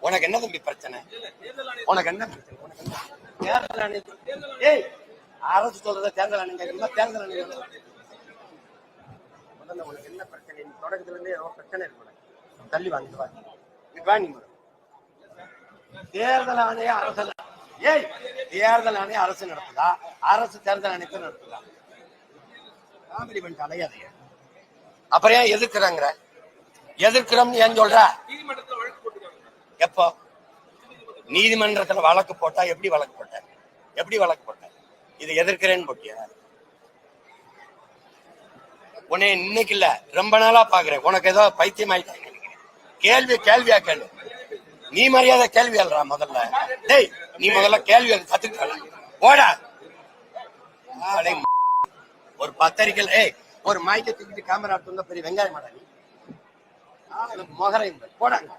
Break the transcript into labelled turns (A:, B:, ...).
A: உனக்கு என்ன தம்பி பிரச்சனை? உனக்கு என்ன பிரச்சனை? தேர்தல் ஆணையம் ஏய் அரசு சொல்றத தேர்தல் ஆணையம் கேட்கணுமா? தேர்தல் ஆணையம் முதல்ல உனக்கு என்ன பிரச்சனை? நீ தொடக்கத்துல இருந்தே ஏதோ பிரச்சனை இருக்கு, தள்ளி வாங்கிட்டு வா. நீ தேர்தல் ஆணையம் அரசு ஏய் தேர்தல் ஆணையம் அரசு நடத்துதா? அரசு தேர்தல் ஆணையத்தை நடத்துதா? காமெடி பண்ணிட்டு அலையாதைய. அப்புறம் ஏன் எதிர்க்கிறாங்க? எதிர்க்கிறோம்னு ஏன் சொல்ற? எப்போ நீதிமன்றத்துல வழக்கு போட்டா? எப்படி வழக்கு போட்ட? எப்படி வழக்கு போட்ட? இது எதிர்க்கிறேன்னு போட்டியா? உன்னை இன்னைக்கு இல்ல ரொம்ப நாளா பாக்குறேன். உனக்கு ஏதோ பைத்தியம் ஆயிட்டாங்க. கேள்வியா கேள்வி. நீ மரியாதை கேள்வி அல்றா முதல்ல. டேய் நீ முதல்ல கேள்வி கத்துக்கிட்ட போடா. ஒரு பத்திரிக்கை ஏய் ஒரு மைக்கை தூக்கிட்டு கேமரா எடுத்து பெரிய வெங்காயம் மாடா நீ மொகரை போடாங்க.